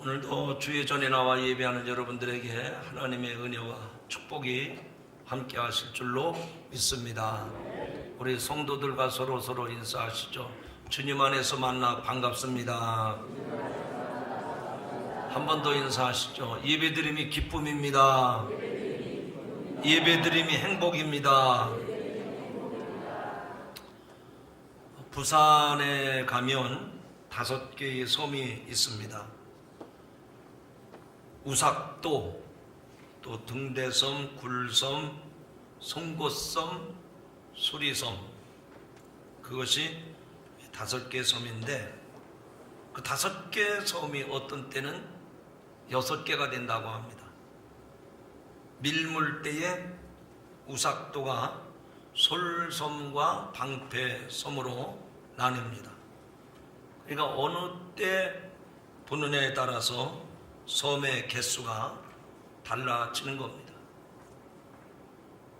오늘도 주의 전에 나와 예배하는 여러분들에게 하나님의 은혜와 축복이 함께 하실 줄로 믿습니다. 우리 성도들과 서로 인사하시죠. 주님 안에서 만나 반갑습니다. 한 번 더 인사하시죠. 예배드림이 기쁨입니다. 예배드림이 행복입니다. 부산에 가면 5개의 섬이 있습니다. 우삭도, 또 등대섬, 굴섬, 송곳섬, 수리섬, 그것이 5개 섬인데, 그 5개 섬이 어떤 때는 6개가 된다고 합니다. 밀물때에 우삭도가 솔섬과 방패섬으로 나뉩니다. 그러니까 어느 때 보는 해에 따라서 섬의 개수가 달라지는 겁니다.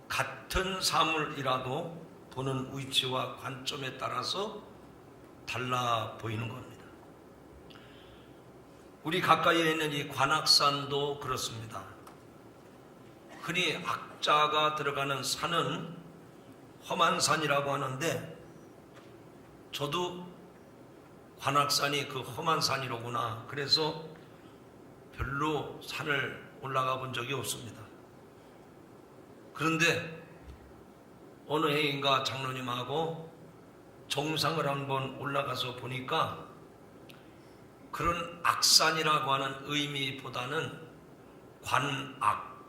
같은 사물이라도 보는 위치와 관점에 따라서 달라 보이는 겁니다. 우리 가까이에 있는 이 관악산도 그렇습니다. 흔히 악자가 들어가는 산은 험한 산이라고 하는데, 저도 관악산이 그 험한 산이로구나, 그래서 별로 산을 올라가 본 적이 없습니다. 그런데 어느 해인가 장로님하고 정상을 한번 올라가서 보니까 그런 악산이라고 하는 의미보다는 관악,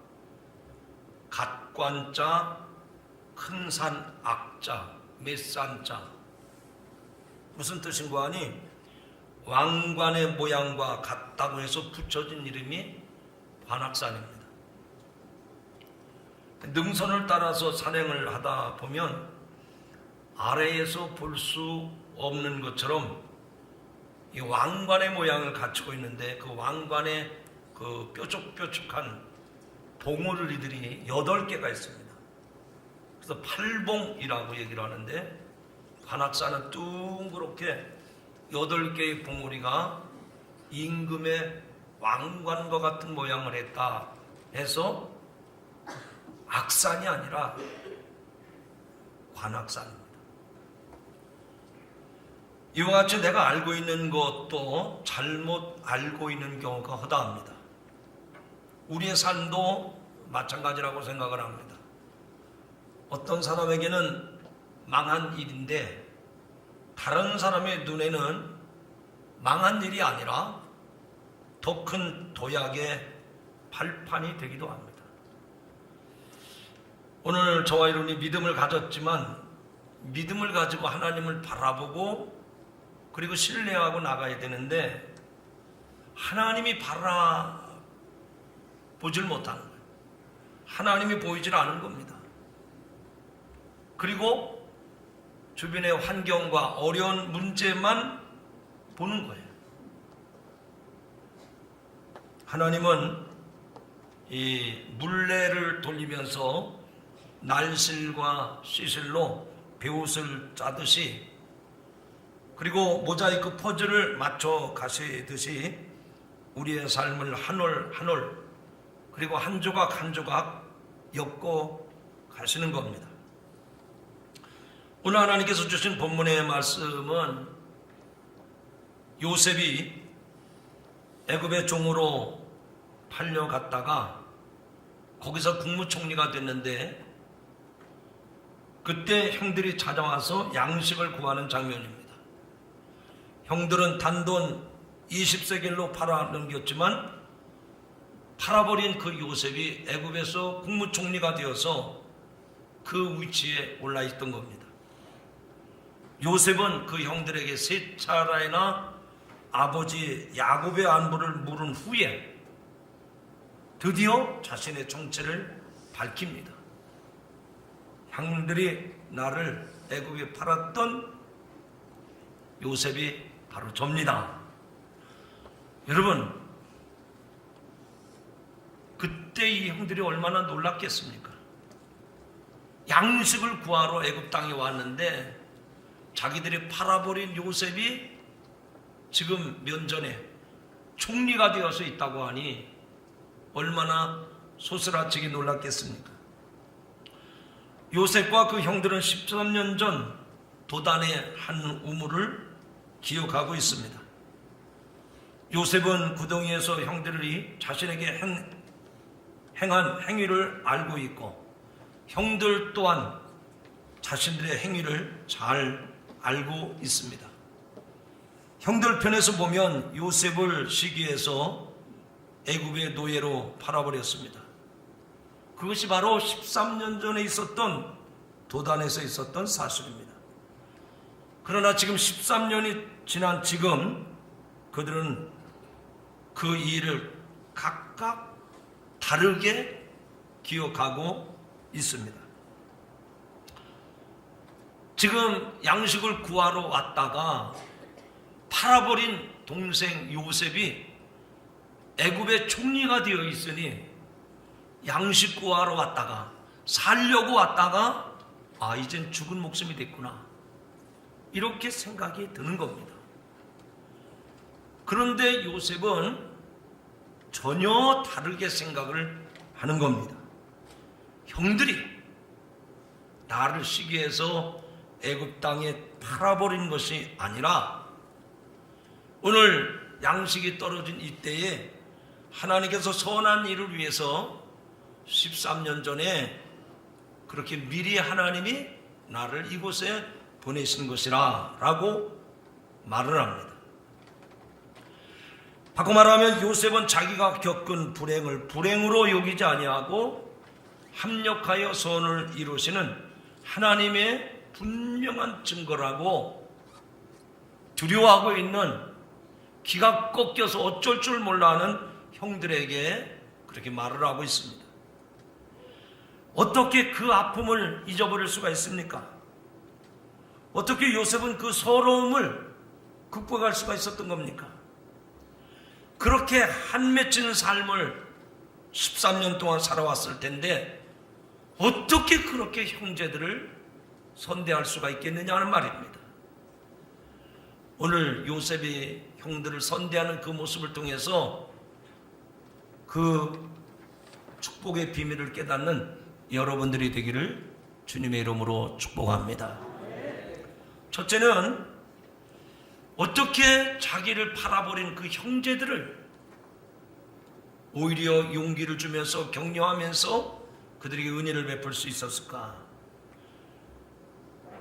갓관자, 큰산 악자, 맷산자, 무슨 뜻인고 하니 왕관의 모양과 같다고 해서 붙여진 이름이 관악산입니다. 능선을 따라서 산행을 하다 보면 아래에서 볼 수 없는 것처럼 이 왕관의 모양을 갖추고 있는데, 그 왕관의 그 뾰족뾰족한 봉우리들이 8개가 있습니다. 그래서 팔봉이라고 얘기를 하는데, 관악산은 둥그렇게 8개의 봉우리가 임금의 왕관과 같은 모양을 했다 해서 악산이 아니라 관악산입니다. 이와 같이 내가 알고 있는 것도 잘못 알고 있는 경우가 허다합니다. 우리의 삶도 마찬가지라고 생각을 합니다. 어떤 사람에게는 망한 일인데 다른 사람의 눈에는 망한 일이 아니라 더 큰 도약의 발판이 되기도 합니다. 오늘 저와 여러분이 믿음을 가졌지만, 믿음을 가지고 하나님을 바라보고 그리고 신뢰하고 나가야 되는데, 하나님이 바라보질 못하는 거예요. 하나님이 보이질 않은 겁니다. 그리고 주변의 환경과 어려운 문제만 보는 거예요. 하나님은 이 물레를 돌리면서 날실과 시실로 배옷을 짜듯이, 그리고 모자이크 퍼즐을 맞춰 가시듯이 우리의 삶을 한 올 한 올, 그리고 한 조각 한 조각 엮어 가시는 겁니다. 오늘 하나님께서 주신 본문의 말씀은 요셉이 애굽의 종으로 팔려갔다가 거기서 국무총리가 됐는데, 그때 형들이 찾아와서 양식을 구하는 장면입니다. 형들은 단돈 20세겔로 팔아 넘겼지만 팔아버린 그 요셉이 애굽에서 국무총리가 되어서 그 위치에 올라 있던 겁니다. 요셉은 그 형들에게 3차례나 아버지 야곱의 안부를 물은 후에 드디어 자신의 정체를 밝힙니다. 형들이 나를 애굽에 팔았던 요셉이 바로 접니다. 여러분, 그때 이 형들이 얼마나 놀랐겠습니까? 양식을 구하러 애굽 땅에 왔는데 자기들이 팔아버린 요셉이 지금 면전에 총리가 되어서 있다고 하니 얼마나 소스라치게 놀랐겠습니까? 요셉과 그 형들은 13년 전 도단의 한 우물을 기억하고 있습니다. 요셉은 구덩이에서 형들이 자신에게 행한 행위를 알고 있고, 형들 또한 자신들의 행위를 잘 알고 있습니다. 형들 편에서 보면 요셉을 시기해서 애굽의 노예로 팔아버렸습니다. 그것이 바로 13년 전에 있었던 도단에서 있었던 사실입니다. 그러나 지금 13년이 지난 지금 그들은 그 일을 각각 다르게 기억하고 있습니다. 지금 양식을 구하러 왔다가 팔아버린 동생 요셉이 애굽의 총리가 되어 있으니 양식 구하러 왔다가 살려고 왔다가 이젠 죽은 목숨이 됐구나, 이렇게 생각이 드는 겁니다. 그런데 요셉은 전혀 다르게 생각을 하는 겁니다. 형들이 나를 시기해서 애굽 땅에 팔아버린 것이 아니라 오늘 양식이 떨어진 이때에 하나님께서 선한 일을 위해서 13년 전에 그렇게 미리 하나님이 나를 이곳에 보내신 것이라 라고 말을 합니다. 바꿔 말하면 요셉은 자기가 겪은 불행을 불행으로 여기지 아니하고 합력하여 선을 이루시는 하나님의 분명한 증거라고 두려워하고 있는, 기가 꺾여서 어쩔 줄 몰라 하는 형들에게 그렇게 말을 하고 있습니다. 어떻게 그 아픔을 잊어버릴 수가 있습니까? 어떻게 요셉은 그 서러움을 극복할 수가 있었던 겁니까? 그렇게 한 맺힌 삶을 13년 동안 살아왔을 텐데 어떻게 그렇게 형제들을 선대할 수가 있겠느냐 하는 말입니다. 오늘 요셉이 형들을 선대하는 그 모습을 통해서 그 축복의 비밀을 깨닫는 여러분들이 되기를 주님의 이름으로 축복합니다. 첫째는 어떻게 자기를 팔아버린 그 형제들을 오히려 용기를 주면서 격려하면서 그들에게 은혜를 베풀 수 있었을까?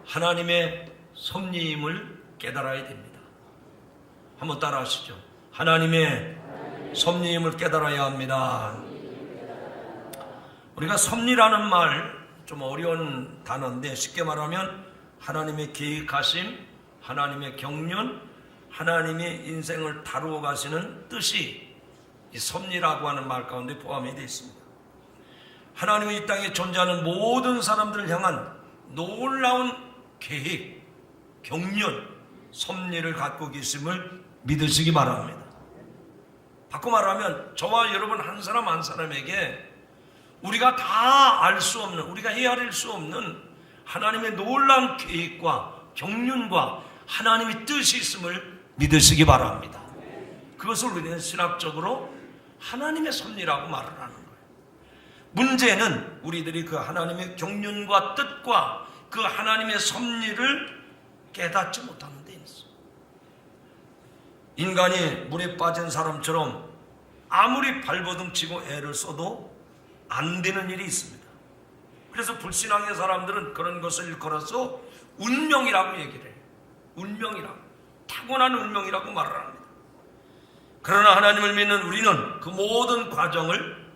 하나님의 섭리임을 깨달아야 됩니다. 한번 따라 하시죠. 하나님의 섭리임을 깨달아야 합니다. 우리가 섭리라는 말 좀 어려운 단어인데 쉽게 말하면 하나님의 계획하심, 하나님의 경륜, 하나님의 인생을 다루어 가시는 뜻이 이 섭리라고 하는 말 가운데 포함이 되어 있습니다. 하나님은 이 땅에 존재하는 모든 사람들을 향한 놀라운 계획, 경륜, 섭리를 갖고 계심을 믿으시기 바랍니다. 바꿔 말하면 저와 여러분 한 사람 한 사람에게 우리가 다 알 수 없는, 우리가 헤아릴 수 없는 하나님의 놀라운 계획과 경륜과 하나님의 뜻이 있음을 믿으시기 바랍니다. 그것을 우리는 신학적으로 하나님의 섭리라고 말을 하는 거예요. 문제는 우리들이 그 하나님의 경륜과 뜻과 그 하나님의 섭리를 깨닫지 못하는 데 있어. 인간이 물에 빠진 사람처럼 아무리 발버둥 치고 애를 써도 안 되는 일이 있습니다. 그래서 불신앙의 사람들은 그런 것을 일컬어서 운명이라고 얘기를 해요. 운명이라고, 타고난 운명이라고 말을 합니다. 그러나 하나님을 믿는 우리는 그 모든 과정을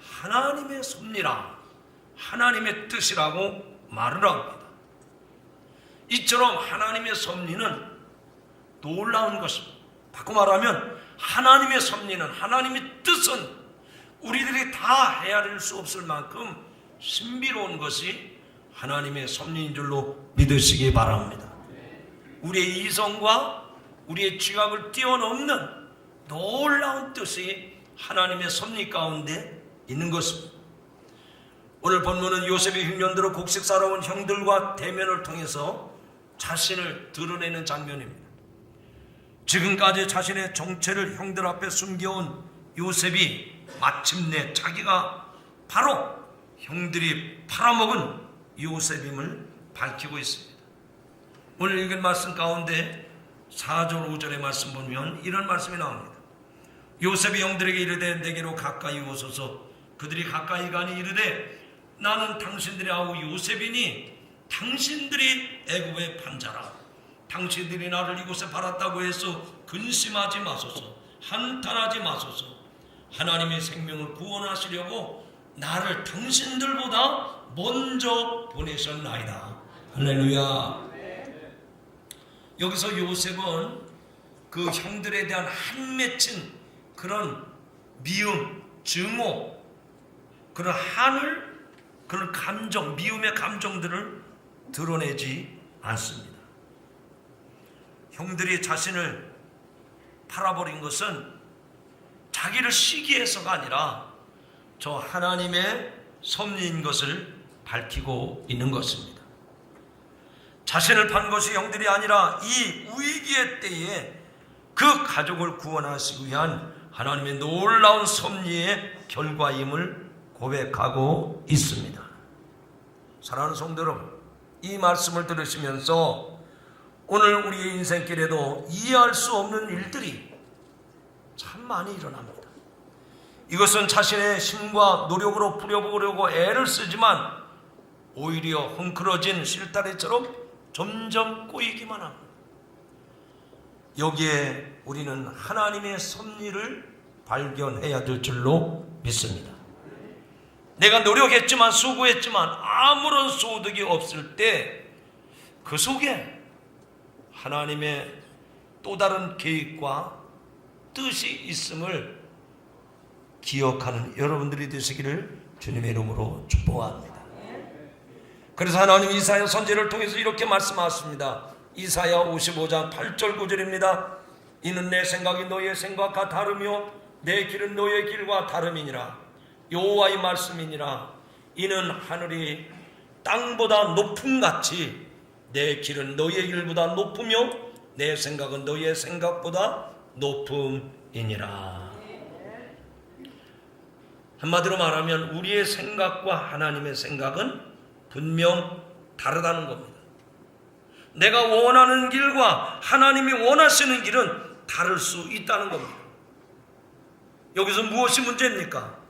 하나님의 섭리라, 하나님의 뜻이라고 말을 합니다. 이처럼 하나님의 섭리는 놀라운 것입니다. 바꿔 말하면 하나님의 섭리는, 하나님의 뜻은 우리들이 다 헤아릴 수 없을 만큼 신비로운 것이 하나님의 섭리인 줄로 믿으시기 바랍니다. 우리의 이성과 우리의 지각을 뛰어넘는 놀라운 뜻이 하나님의 섭리 가운데 있는 것입니다. 오늘 본문은 요셉의 흉년들로 곡식 사러 온 형들과 대면을 통해서 자신을 드러내는 장면입니다. 지금까지 자신의 정체를 형들 앞에 숨겨온 요셉이 마침내 자기가 바로 형들이 팔아먹은 요셉임을 밝히고 있습니다. 오늘 읽은 말씀 가운데 4절 5절의 말씀 보면 이런 말씀이 나옵니다. 요셉이 형들에게 이르되 내게로 가까이 오소서. 그들이 가까이 가니 이르되 나는 당신들의 아우 요셉이니 당신들이 애굽의 판자라. 당신들이 나를 이곳에 팔았다고 해서 근심하지 마소서. 한탄하지 마소서. 하나님의 생명을 구원하시려고 나를 당신들보다 먼저 보내셨나이다. 할렐루야. 여기서 요셉은 그 형들에 대한 한 맺힌 그런 미움, 증오, 그런 한을, 그런 감정, 미움의 감정들을 드러내지 않습니다. 형들이 자신을 팔아버린 것은 자기를 시기해서가 아니라 저 하나님의 섭리인 것을 밝히고 있는 것입니다. 자신을 판 것이 형들이 아니라 이 위기의 때에 그 가족을 구원하시기 위한 하나님의 놀라운 섭리의 결과임을 고백하고 있습니다. 사랑하는 성도 여러분, 이 말씀을 들으시면서 오늘 우리의 인생길에도 이해할 수 없는 일들이 참 많이 일어납니다. 이것은 자신의 힘과 노력으로 부려보려고 애를 쓰지만 오히려 헝클어진 실타래처럼 점점 꼬이기만 합니다. 여기에 우리는 하나님의 섭리를 발견해야 될 줄로 믿습니다. 내가 노력했지만 수고했지만 아무런 소득이 없을 때 그 속에 하나님의 또 다른 계획과 뜻이 있음을 기억하는 여러분들이 되시기를 주님의 이름으로 축복합니다. 그래서 하나님 이사야 선지자를 통해서 이렇게 말씀하십니다. 이사야 55장 8절 9절입니다. 이는 내 생각이 너의 생각과 다르며 내 길은 너의 길과 다름이니라. 여호와의 말씀이니라. 이는 하늘이 땅보다 높음같이 내 길은 너의 길보다 높으며 내 생각은 너의 생각보다 높음이니라. 한마디로 말하면 우리의 생각과 하나님의 생각은 분명 다르다는 겁니다. 내가 원하는 길과 하나님이 원하시는 길은 다를 수 있다는 겁니다. 여기서 무엇이 문제입니까?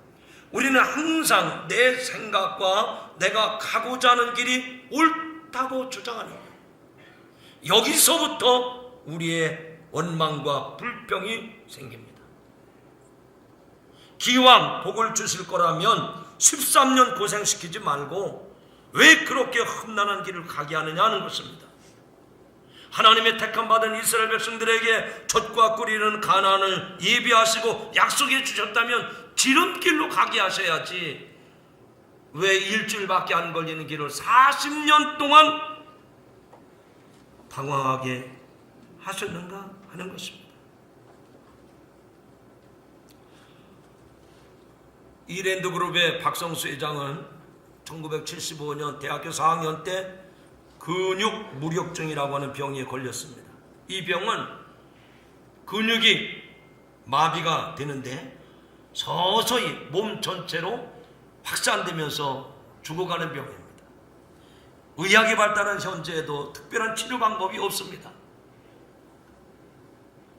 우리는 항상 내 생각과 내가 가고자 하는 길이 옳다고 주장하는 거예요. 여기서부터 우리의 원망과 불평이 생깁니다. 기왕 복을 주실 거라면 13년 고생시키지 말고 왜 그렇게 험난한 길을 가게 하느냐 하는 것입니다. 하나님의 택함 받은 이스라엘 백성들에게 젖과 꿀이는 가나안을 예비하시고 약속해 주셨다면 지름길로 가게 하셔야지 왜 일주일밖에 안 걸리는 길을 40년 동안 방황하게 하셨는가 하는 것입니다. 이랜드그룹의 박성수 회장은 1975년 대학교 4학년 때 근육 무력증이라고 하는 병에 걸렸습니다. 이 병은 근육이 마비가 되는데 서서히 몸 전체로 확산되면서 죽어가는 병입니다. 의학이 발달한 현재에도 특별한 치료 방법이 없습니다.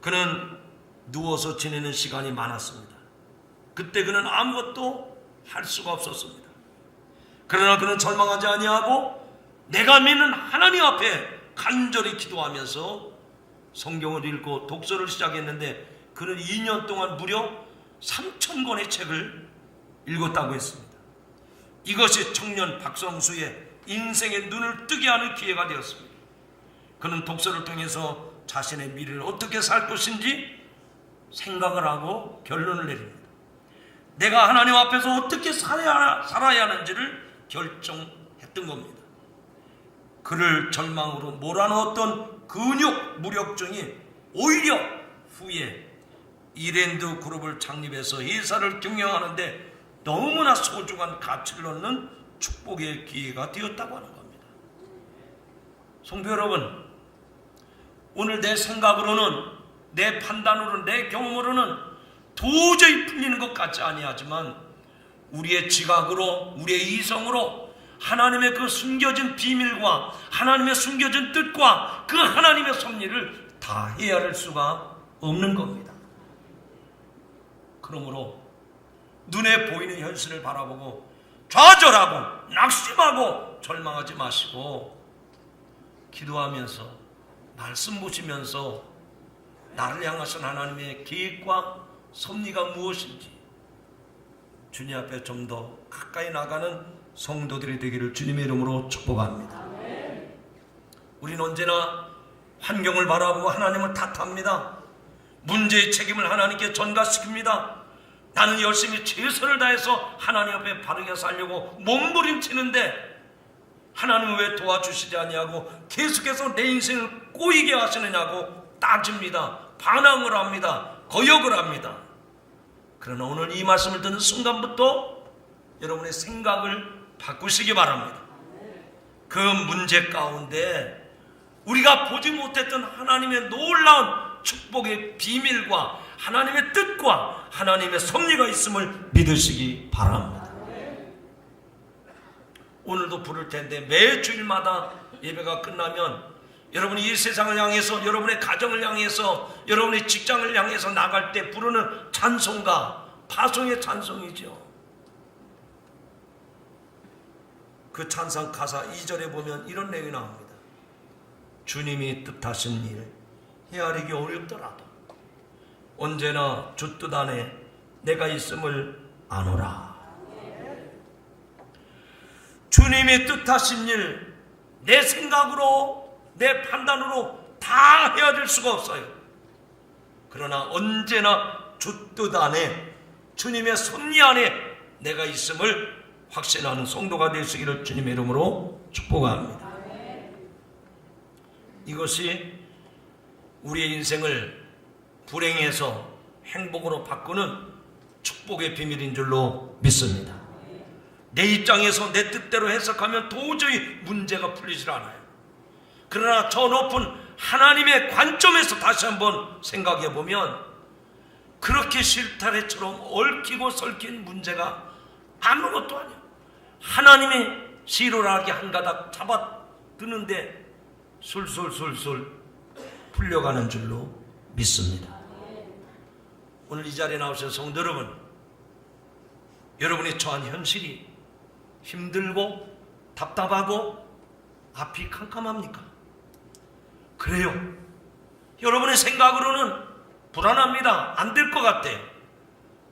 그는 누워서 지내는 시간이 많았습니다. 그때 그는 아무것도 할 수가 없었습니다. 그러나 그는 절망하지 아니하고 내가 믿는 하나님 앞에 간절히 기도하면서 성경을 읽고 독서를 시작했는데 그는 2년 동안 무려 3,000권의 책을 읽었다고 했습니다. 이것이 청년 박성수의 인생의 눈을 뜨게 하는 기회가 되었습니다. 그는 독서를 통해서 자신의 미래를 어떻게 살 것인지 생각을 하고 결론을 내립니다. 내가 하나님 앞에서 어떻게 살아야 하는지를 결정했던 겁니다. 그를 절망으로 몰아넣었던 근육 무력증이 오히려 후에 이랜드 그룹을 창립해서 회사를 경영하는데 너무나 소중한 가치를 얻는 축복의 기회가 되었다고 하는 겁니다. 성도 여러분, 오늘 내 생각으로는 내 판단으로 내 경험으로는 도저히 풀리는 것 같지 아니하지만 우리의 지각으로 우리의 이성으로 하나님의 그 숨겨진 비밀과 하나님의 숨겨진 뜻과 그 하나님의 섭리를 다 헤아릴 수가 없는 겁니다. 그러므로 눈에 보이는 현실을 바라보고 좌절하고 낙심하고 절망하지 마시고 기도하면서 말씀 보시면서 나를 향하신 하나님의 계획과 섭리가 무엇인지 주님 앞에 좀 더 가까이 나가는 성도들이 되기를 주님의 이름으로 축복합니다. 우리는 언제나 환경을 바라보고 하나님을 탓합니다. 문제의 책임을 하나님께 전가시킵니다. 나는 열심히 최선을 다해서 하나님 앞에 바르게 살려고 몸부림치는데 하나님은 왜 도와주시지 아니하고 계속해서 내 인생을 꼬이게 하시느냐고 따집니다. 반항을 합니다. 거역을 합니다. 그러나 오늘 이 말씀을 듣는 순간부터 여러분의 생각을 바꾸시기 바랍니다. 그 문제 가운데 우리가 보지 못했던 하나님의 놀라운 축복의 비밀과 하나님의 뜻과 하나님의 섭리가 있음을 믿으시기 바랍니다. 오늘도 부를 텐데 매 주일마다 예배가 끝나면 여러분이 이 세상을 향해서 여러분의 가정을 향해서 여러분의 직장을 향해서 나갈 때 부르는 찬송가 파송의 찬송이죠. 그 찬송 가사 2절에 보면 이런 내용이 나옵니다. 주님이 뜻하신 일 헤아리기 어렵더라도 언제나 주 뜻 안에 내가 있음을 아노라. 주님이 뜻하신 일 내 생각으로 내 판단으로 다 헤아릴 수가 없어요. 그러나 언제나 주 뜻 안에 주님의 섭리 안에 내가 있음을 확신하는 성도가 되시기를 주님의 이름으로 축복합니다. 이것이 우리의 인생을 불행에서 행복으로 바꾸는 축복의 비밀인 줄로 믿습니다. 내 입장에서 내 뜻대로 해석하면 도저히 문제가 풀리질 않아요. 그러나 저 높은 하나님의 관점에서 다시 한번 생각해 보면 그렇게 실타래처럼 얽히고 설킨 문제가 아무것도 아니에요. 하나님의 시로라기 한 가닥 잡아드는데 술술술술 풀려가는 줄로 믿습니다. 오늘 이 자리에 나오신 성도 여러분, 여러분이 처한 현실이 힘들고 답답하고 앞이 캄캄합니까? 그래요. 여러분의 생각으로는 불안합니다. 안 될 것 같아요.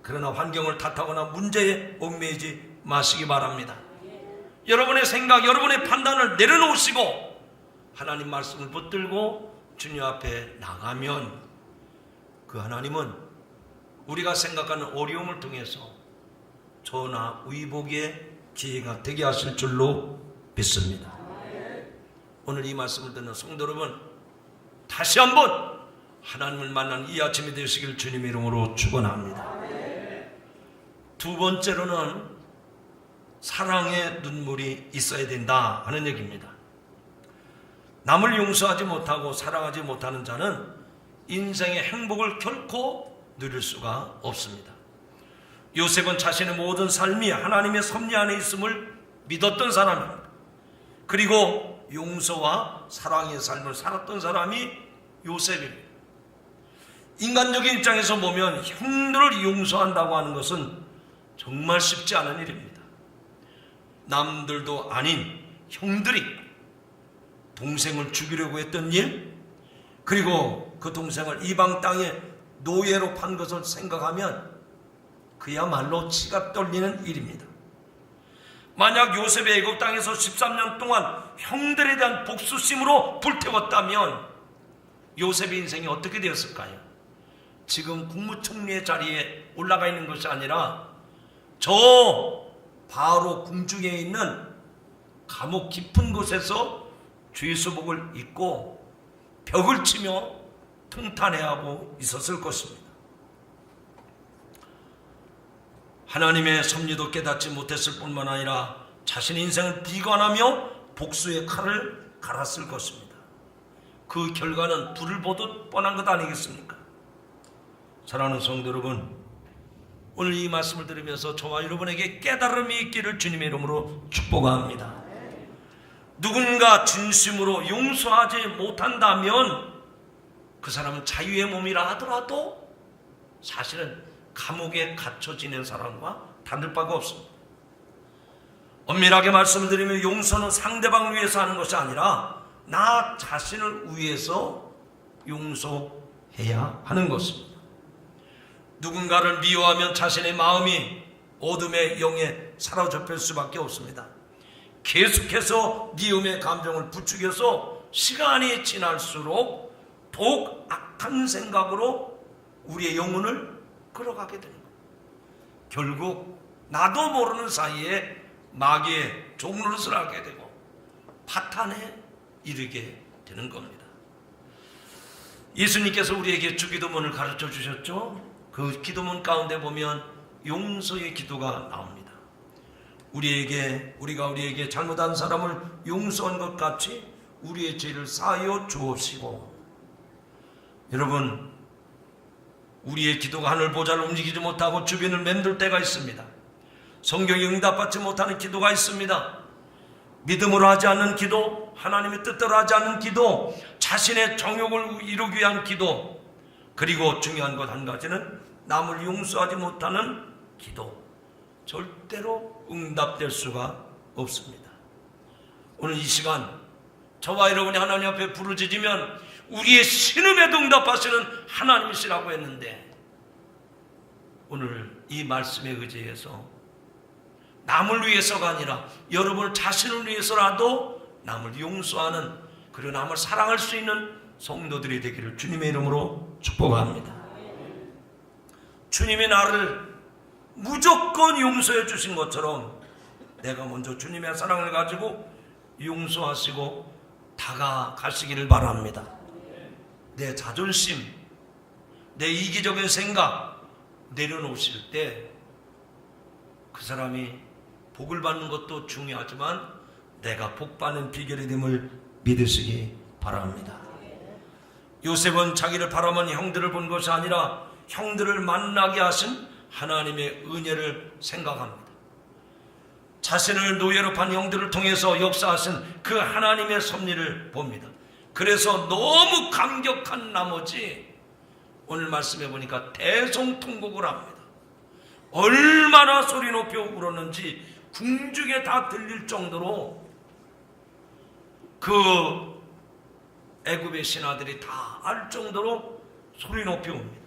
그러나 환경을 탓하거나 문제에 얽매이지 마시기 바랍니다. 여러분의 생각, 여러분의 판단을 내려놓으시고 하나님 말씀을 붙들고 주님 앞에 나가면 그 하나님은 우리가 생각하는 어려움을 통해서 전화 위복의 기회가 되게 하실 줄로 믿습니다. 오늘 이 말씀을 듣는 성도 여러분, 다시 한번 하나님을 만나는 이 아침이 되시길 주님의 이름으로 축원합니다. 두 번째로는 사랑의 눈물이 있어야 된다 하는 얘기입니다. 남을 용서하지 못하고 사랑하지 못하는 자는 인생의 행복을 결코 누릴 수가 없습니다. 요셉은 자신의 모든 삶이 하나님의 섭리 안에 있음을 믿었던 사람입니다. 그리고 용서와 사랑의 삶을 살았던 사람이 요셉입니다. 인간적인 입장에서 보면 형들을 용서한다고 하는 것은 정말 쉽지 않은 일입니다. 남들도 아닌 형들이 동생을 죽이려고 했던 일, 그리고 그 동생을 이방 땅에 노예로 판 것을 생각하면 그야말로 치가 떨리는 일입니다. 만약 요셉의 애굽 땅에서 13년 동안 형들에 대한 복수심으로 불태웠다면 요셉의 인생이 어떻게 되었을까요? 지금 국무총리의 자리에 올라가 있는 것이 아니라 저 바로 궁중에 있는 감옥 깊은 곳에서 죄수복을 입고 벽을 치며 통탄해하고 있었을 것입니다. 하나님의 섭리도 깨닫지 못했을 뿐만 아니라 자신의 인생을 비관하며 복수의 칼을 갈았을 것입니다. 그 결과는 불을 보듯 뻔한 것 아니겠습니까? 사랑하는 성도 여러분, 오늘 이 말씀을 들으면서 저와 여러분에게 깨달음이 있기를 주님의 이름으로 축복합니다. 누군가 진심으로 용서하지 못한다면 그 사람은 자유의 몸이라 하더라도 사실은 감옥에 갇혀 지낸 사람과 다를 바가 없습니다. 엄밀하게 말씀드리면 용서는 상대방을 위해서 하는 것이 아니라 나 자신을 위해서 용서해야 하는 것입니다. 누군가를 미워하면 자신의 마음이 어둠의 영에 사로잡힐 수밖에 없습니다. 계속해서 미움의 감정을 부추겨서 시간이 지날수록 더욱 악한 생각으로 우리의 영혼을 끌어가게 되는 겁니다. 결국 나도 모르는 사이에 마귀의 종노릇을 하게 되고 파탄에 이르게 되는 겁니다. 예수님께서 우리에게 주기도문을 가르쳐 주셨죠. 그 기도문 가운데 보면 용서의 기도가 나옵니다. 우리가 우리에게 잘못한 사람을 용서한 것 같이 우리의 죄를 사하여 주옵시고. 여러분, 우리의 기도가 하늘 보좌를 움직이지 못하고 주변을 맴돌 때가 있습니다. 성경에 응답받지 못하는 기도가 있습니다. 믿음으로 하지 않는 기도, 하나님의 뜻대로 하지 않는 기도, 자신의 정욕을 이루기 위한 기도, 그리고 중요한 것 한 가지는 남을 용서하지 못하는 기도. 절대로 응답될 수가 없습니다. 오늘 이 시간 저와 여러분이 하나님 앞에 부르짖으면 우리의 신음에도 응답하시는 하나님이시라고 했는데, 오늘 이 말씀에 의지해서 남을 위해서가 아니라 여러분 자신을 위해서라도 남을 용서하는, 그리고 남을 사랑할 수 있는 성도들이 되기를 주님의 이름으로 축복합니다. 주님이 나를 무조건 용서해 주신 것처럼 내가 먼저 주님의 사랑을 가지고 용서하시고 다가가시기를 바랍니다. 내 자존심, 내 이기적인 생각 내려놓으실 때 그 사람이 복을 받는 것도 중요하지만 내가 복받는 비결이 됨을 믿으시기 바랍니다. 요셉은 자기를 바라본 형들을 본 것이 아니라 형들을 만나게 하신 하나님의 은혜를 생각합니다. 자신을 노예로 판 형들을 통해서 역사하신 그 하나님의 섭리를 봅니다. 그래서 너무 감격한 나머지 오늘 말씀해 보니까 대성통곡을 합니다. 얼마나 소리 높여 울었는지 궁중에 다 들릴 정도로 그 애굽의 신하들이 다 알 정도로 소리 높여 웁니다.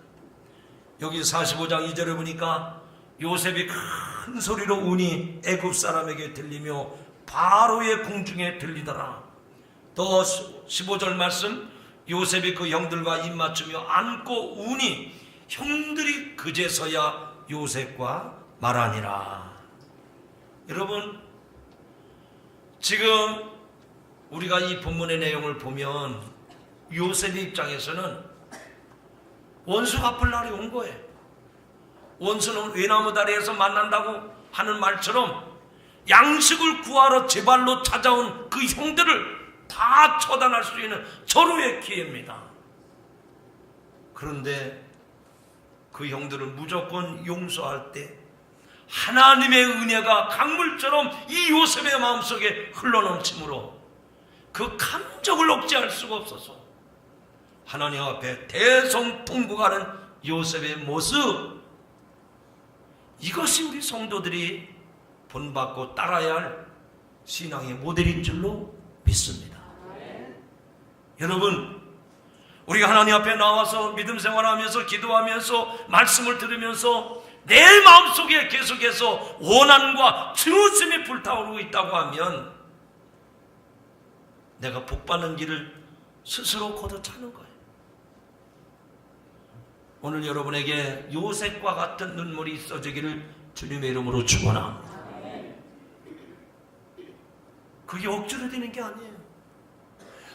여기 45장 2절에 보니까 요셉이 큰 소리로 우니 애굽 사람에게 들리며 바로의 궁중에 들리더라. 또 15절 말씀, 요셉이 그 형들과 입맞추며 안고 우니 형들이 그제서야 요셉과 말하니라. 여러분, 지금 우리가 이 본문의 내용을 보면 요셉의 입장에서는 원수 갚을 날이 온 거예요. 원수는 외나무 다리에서 만난다고 하는 말처럼 양식을 구하러 제 발로 찾아온 그 형들을 다 처단할 수 있는 절호의 기회입니다. 그런데 그 형들을 무조건 용서할 때 하나님의 은혜가 강물처럼 이 요셉의 마음속에 흘러넘치므로 그 감정을 억제할 수가 없어서 하나님 앞에 대성통곡하는 요셉의 모습, 이것이 우리 성도들이 본받고 따라야 할 신앙의 모델인 줄로 믿습니다. 여러분, 우리가 하나님 앞에 나와서 믿음 생활하면서 기도하면서 말씀을 들으면서 내 마음속에 계속해서 원한과 증오심이 불타오르고 있다고 하면 내가 복받는 길을 스스로 걷어차는 거예요. 오늘 여러분에게 요셉과 같은 눈물이 있어지기를 주님의 이름으로 축원합니다. 그게 억지로 되는 게 아니에요.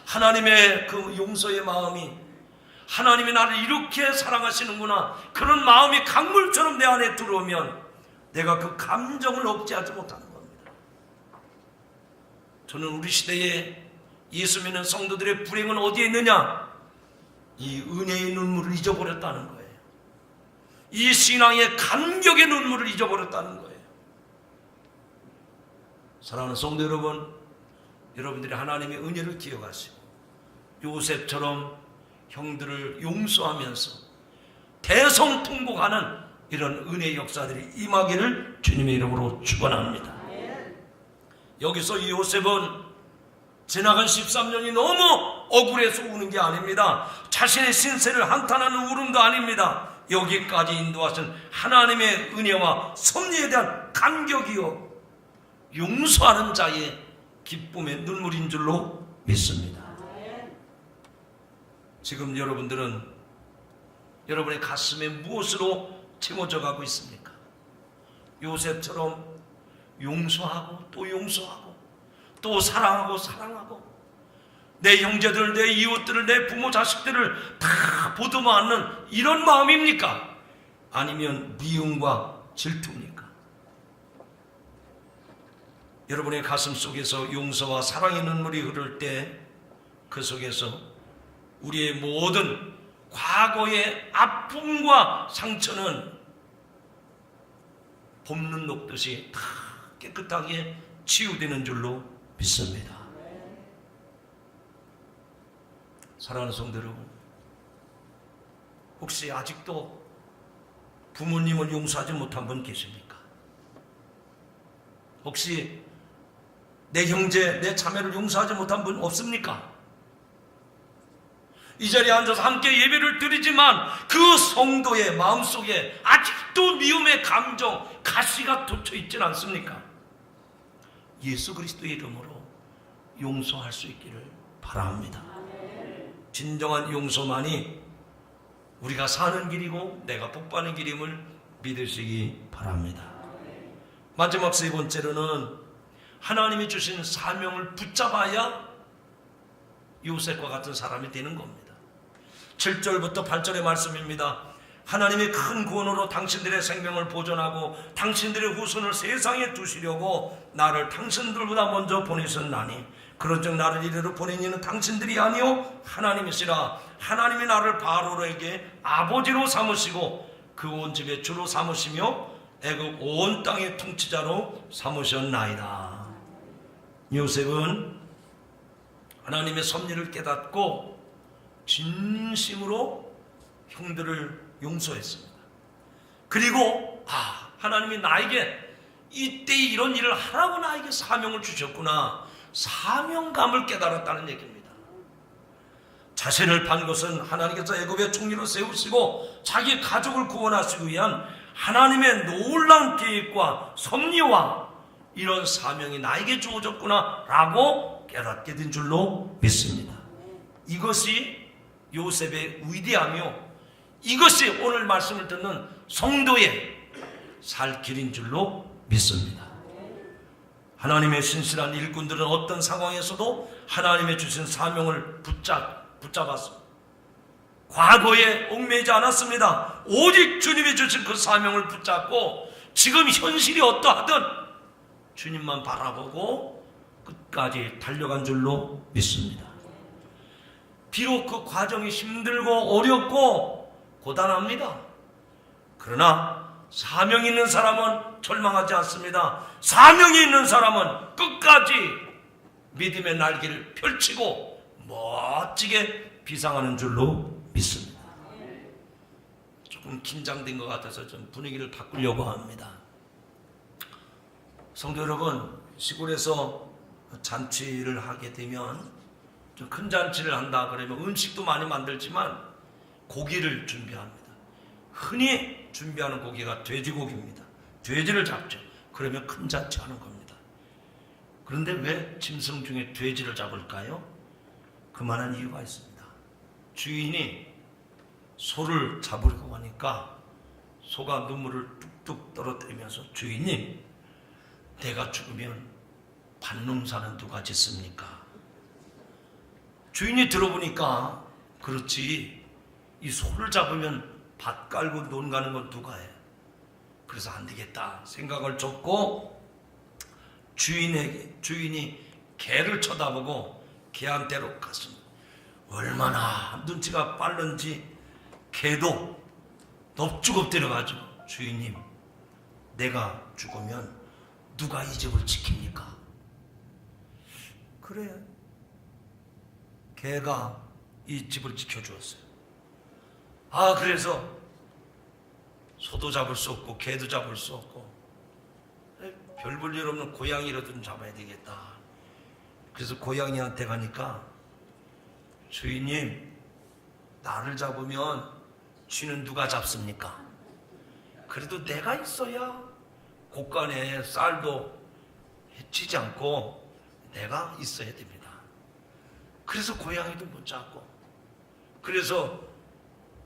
하나님의 그 용서의 마음이, 하나님이 나를 이렇게 사랑하시는구나, 그런 마음이 강물처럼 내 안에 들어오면 내가 그 감정을 억제하지 못하는 겁니다. 저는 우리 시대에 예수 믿는 성도들의 불행은 어디에 있느냐? 이 은혜의 눈물을 잊어버렸다는 거예요. 이 신앙의 감격의 눈물을 잊어버렸다는 거예요. 사랑하는 성도 여러분, 여러분들이 하나님의 은혜를 기억하시고 요셉처럼 형들을 용서하면서 대성통곡하는 이런 은혜의 역사들이 임하기를 주님의 이름으로 축원합니다. 여기서 이 요셉은 지나간 13년이 너무 억울해서 우는 게 아닙니다. 자신의 신세를 한탄하는 울음도 아닙니다. 여기까지 인도하신 하나님의 은혜와 섭리에 대한 감격이요, 용서하는 자의 기쁨의 눈물인 줄로 믿습니다. 지금 여러분들은 여러분의 가슴에 무엇으로 채워져 가고 있습니까? 요셉처럼 용서하고 또 용서하고 또 사랑하고 사랑하고 내 형제들, 내 이웃들을, 내 부모 자식들을 다 보듬어 안는 이런 마음입니까? 아니면 미움과 질투입니까? 여러분의 가슴 속에서 용서와 사랑의 눈물이 흐를 때 그 속에서 우리의 모든 과거의 아픔과 상처는 봄눈 녹듯이 다 깨끗하게 치유되는 줄로 믿습니다. 사랑하는 성도 여러분, 혹시 아직도 부모님을 용서하지 못한 분 계십니까? 혹시 내 형제, 내 자매를 용서하지 못한 분 없습니까? 이 자리에 앉아서 함께 예배를 드리지만 그 성도의 마음속에 아직도 미움의 감정, 가시가 돋쳐 있지는 않습니까? 예수 그리스도의 이름으로 용서할 수 있기를 바랍니다. 진정한 용서만이 우리가 사는 길이고 내가 복받는 길임을 믿으시기 바랍니다. 마지막 세 번째로는 하나님이 주신 사명을 붙잡아야 요셉과 같은 사람이 되는 겁니다. 7절부터 8절의 말씀입니다. 하나님의 큰 구원으로 당신들의 생명을 보존하고 당신들의 후손을 세상에 두시려고 나를 당신들보다 먼저 보내셨나니 그런즉 나를 이리로 보낸 이는 당신들이 아니요 하나님이시라. 하나님이 나를 바로에게 아버지로 삼으시고 그 온 집의 주로 삼으시며 애굽 온 땅의 통치자로 삼으셨나이다. 요셉은 하나님의 섭리를 깨닫고 진심으로 형들을 용서했습니다. 그리고 하나님이 나에게 이때 이런 일을 하라고 나에게 사명을 주셨구나, 사명감을 깨달았다는 얘기입니다. 자신을 판 것은 하나님께서 애굽의 총리로 세우시고 자기 가족을 구원하시기 위한 하나님의 놀라운 계획과 섭리와 이런 사명이 나에게 주어졌구나 라고 깨닫게 된 줄로 믿습니다. 이것이 요셉의 위대하며 이것이 오늘 말씀을 듣는 성도의 살 길인 줄로 믿습니다. 하나님의 신실한 일꾼들은 어떤 상황에서도 하나님의 주신 사명을 붙잡았습니다. 과거에 얽매이지 않았습니다. 오직 주님이 주신 그 사명을 붙잡고 지금 현실이 어떠하든 주님만 바라보고 끝까지 달려간 줄로 믿습니다. 비록 그 과정이 힘들고 어렵고 고단합니다. 그러나 사명이 있는 사람은 절망하지 않습니다. 사명이 있는 사람은 끝까지 믿음의 날개를 펼치고 멋지게 비상하는 줄로 믿습니다. 조금 긴장된 것 같아서 좀 분위기를 바꾸려고 합니다. 성도 여러분, 시골에서 잔치를 하게 되면 좀 큰 잔치를 한다 그러면 음식도 많이 만들지만 고기를 준비합니다. 흔히 준비하는 고기가 돼지고기입니다. 돼지를 잡죠. 그러면 큰 잔치 하는 겁니다. 그런데 왜 짐승 중에 돼지를 잡을까요? 그만한 이유가 있습니다. 주인이 소를 잡으려고 하니까 소가 눈물을 뚝뚝 떨어뜨리면서 주인님, 내가 죽으면 밭농사는 누가 짓습니까? 주인이 들어보니까 그렇지, 이 소를 잡으면 밭 깔고 논 가는 건 누가 해? 그래서 안 되겠다 생각을 줬고 주인이 개를 쳐다보고 개한테로 갔습니다. 얼마나 눈치가 빠른지 개도 넙죽 엎드려가지고 주인님, 내가 죽으면 누가 이 집을 지킵니까? 그래, 개가 이 집을 지켜주었어요. 그래서 소도 잡을 수 없고 개도 잡을 수 없고 별 볼 일 없는 고양이라도 좀 잡아야 되겠다. 그래서 고양이한테 가니까 주인님, 나를 잡으면 쥐는 누가 잡습니까? 그래도 내가 있어야 곳간에 쌀도 해치지 않고 내가 있어야 됩니다. 그래서 고양이도 못 잡고, 그래서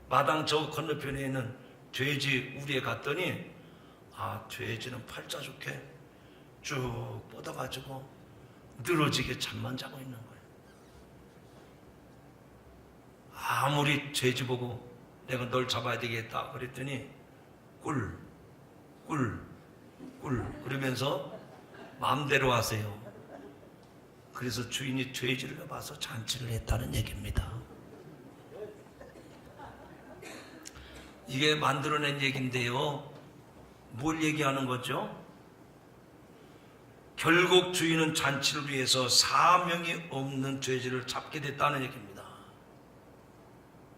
마당 저 건너편에 있는 돼지 우리에 갔더니 돼지는 팔자 좋게 쭉 뻗어가지고 늘어지게 잠만 자고 있는 거예요. 아무리 돼지 보고 내가 널 잡아야 되겠다 그랬더니 꿀 그러면서 마음대로 하세요. 그래서 주인이 돼지를 잡아서 잔치를 했다는 얘기입니다. 이게 만들어낸 얘기인데요, 뭘 얘기하는 거죠? 결국 주인은 잔치를 위해서 사명이 없는 돼지를 잡게 됐다는 얘기입니다.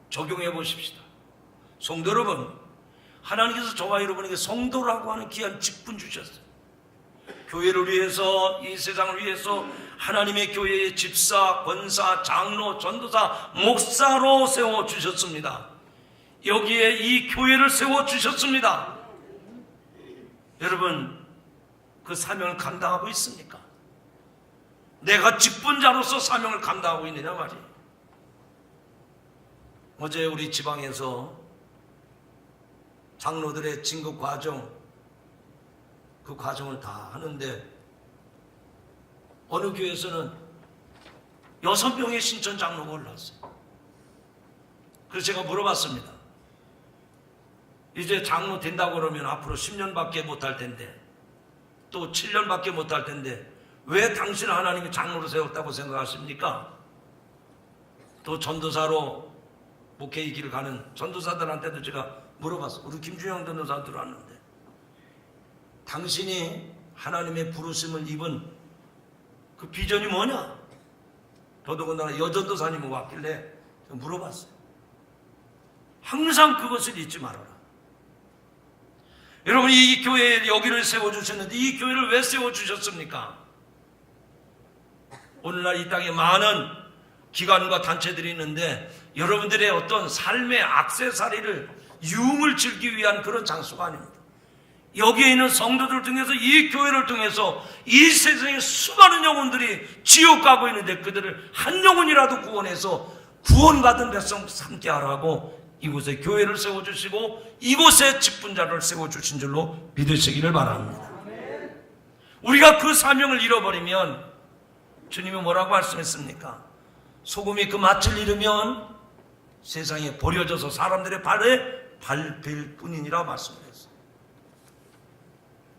적용해 보십시다. 성도 여러분, 하나님께서 저와 여러분에게 성도라고 하는 귀한 직분 주셨어요. 교회를 위해서, 이 세상을 위해서 하나님의 교회의 집사, 권사, 장로, 전도사, 목사로 세워주셨습니다. 여기에 이 교회를 세워주셨습니다. 여러분, 그 사명을 감당하고 있습니까? 내가 직분자로서 사명을 감당하고 있느냐 말이에요. 어제 우리 지방에서 장로들의 진급 과정, 그 과정을 다 하는데 어느 교회에서는 6명의 신천 장로가 올라왔어요. 그래서 제가 물어봤습니다. 이제 장로 된다고 그러면 앞으로 10년밖에 못할 텐데, 또 7년밖에 못할 텐데 왜 당신은 하나님이 장로로 세웠다고 생각하십니까? 또 전도사로 목회의 길을 가는 전도사들한테도 제가 물어봤어요. 우리 김준영 전도사 들어왔는데, 당신이 하나님의 부르심을 입은 그 비전이 뭐냐? 더더군다나 여전도사님이 왔길래 물어봤어요. 항상 그것을 잊지 말아라. 여러분, 이 교회에 여기를 세워주셨는데 이 교회를 왜 세워주셨습니까? 오늘날 이 땅에 많은 기관과 단체들이 있는데 여러분들의 어떤 삶의 액세서리를, 유흥을 즐기기 위한 그런 장소가 아닙니다. 여기에 있는 성도들을 통해서, 이 교회를 통해서 이 세상에 수많은 영혼들이 지옥 가고 있는데 그들을 한 영혼이라도 구원해서 구원받은 백성 삼게 하라고 이곳에 교회를 세워주시고 이곳에 직분자를 세워주신 줄로 믿으시기를 바랍니다. 우리가 그 사명을 잃어버리면 주님이 뭐라고 말씀했습니까? 소금이 그 맛을 잃으면 세상에 버려져서 사람들의 발에 밟힐 뿐이니라 말씀했어요.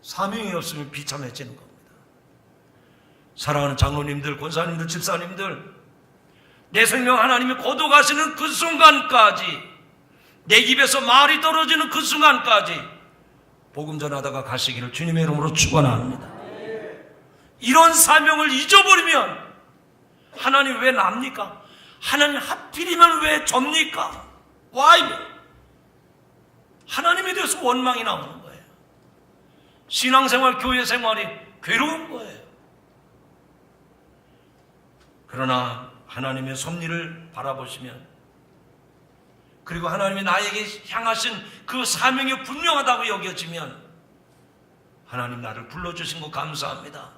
사명이 없으면 비참해지는 겁니다. 사랑하는 장로님들, 권사님들, 집사님들, 내 생명 하나님이 거둬가시는 그 순간까지, 내 입에서 말이 떨어지는 그 순간까지 복음 전하다가 가시기를 주님의 이름으로 축원합니다. 이런 사명을 잊어버리면 하나님 왜 납니까? 하나님 하필이면 왜 접니까? Why? 하나님에 대해서 원망이 나오는 거예요. 신앙생활, 교회 생활이 괴로운 거예요. 그러나 하나님의 섭리를 바라보시면, 그리고 하나님이 나에게 향하신 그 사명이 분명하다고 여겨지면 하나님 나를 불러주신 거 감사합니다.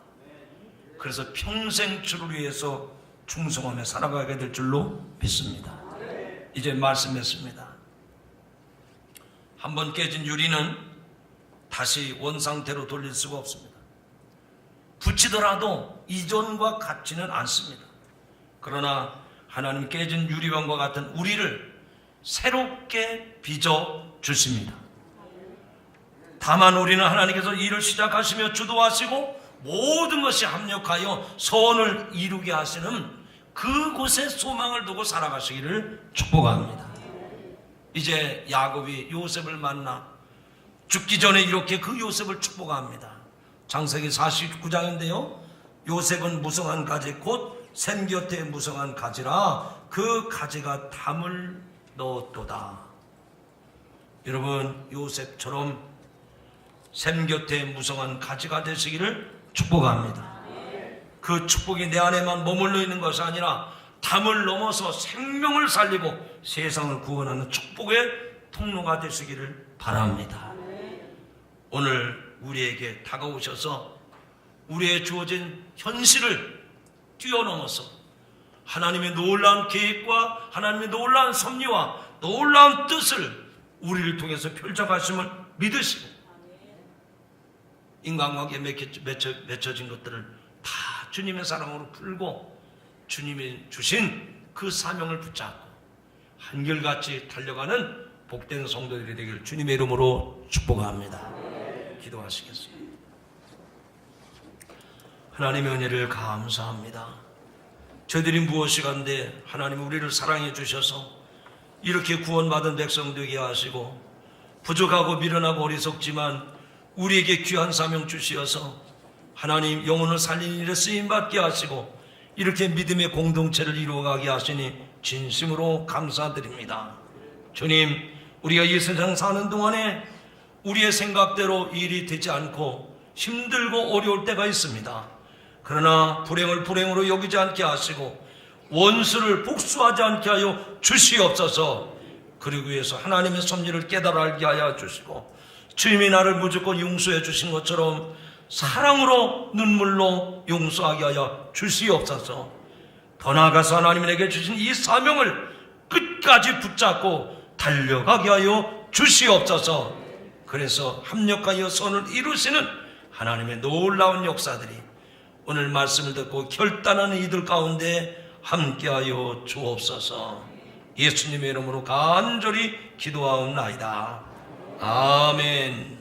그래서 평생 주를 위해서 충성하며 살아가게 될 줄로 믿습니다. 이제 말씀했습니다. 한번 깨진 유리는 다시 원상태로 돌릴 수가 없습니다. 붙이더라도 이전과 같지는 않습니다. 그러나 하나님 깨진 유리병과 같은 우리를 새롭게 빚어 주십니다. 다만 우리는 하나님께서 일을 시작하시며 주도하시고 모든 것이 합력하여 소원을 이루게 하시는 그곳에 소망을 두고 살아가시기를 축복합니다. 이제 야곱이 요셉을 만나 죽기 전에 이렇게 그 요셉을 축복합니다. 창세기 49장인데요. 요셉은 무성한 가지 곧 샘 곁에 무성한 가지라 그 가지가 담을 넣었도다. 여러분, 요셉처럼 샘 곁에 무성한 가지가 되시기를 축복합니다. 그 축복이 내 안에만 머물러 있는 것이 아니라 담을 넘어서 생명을 살리고 세상을 구원하는 축복의 통로가 되시기를 바랍니다. 오늘 우리에게 다가오셔서 우리의 주어진 현실을 뛰어넘어서 하나님의 놀라운 계획과 하나님의 놀라운 섭리와 놀라운 뜻을 우리를 통해서 펼쳐가심을 믿으시고 인간관계에 맺혀진 것들을 다 주님의 사랑으로 풀고 주님이 주신 그 사명을 붙잡고 한결같이 달려가는 복된 성도들이 되길 주님의 이름으로 축복합니다. 기도하시겠습니다. 하나님의 은혜를 감사합니다. 저희들이 무엇이간데 하나님 우리를 사랑해 주셔서 이렇게 구원받은 백성 되게 하시고 부족하고 미련하고 어리석지만 우리에게 귀한 사명 주시어서 하나님 영혼을 살리는 일에 쓰임받게 하시고 이렇게 믿음의 공동체를 이루어가게 하시니 진심으로 감사드립니다. 주님, 우리가 이 세상 사는 동안에 우리의 생각대로 일이 되지 않고 힘들고 어려울 때가 있습니다. 그러나 불행을 불행으로 여기지 않게 하시고 원수를 복수하지 않게 하여 주시옵소서. 그러기 위해서 하나님의 섭리를 깨달아 알게 하여 주시고 주님이 나를 무조건 용서해 주신 것처럼 사랑으로 눈물로 용서하게 하여 주시옵소서. 더 나아가서 하나님에게 주신 이 사명을 끝까지 붙잡고 달려가게 하여 주시옵소서. 그래서 합력하여 선을 이루시는 하나님의 놀라운 역사들이 오늘 말씀을 듣고 결단하는 이들 가운데 함께하여 주옵소서. 예수님의 이름으로 간절히 기도하옵나이다. 아멘.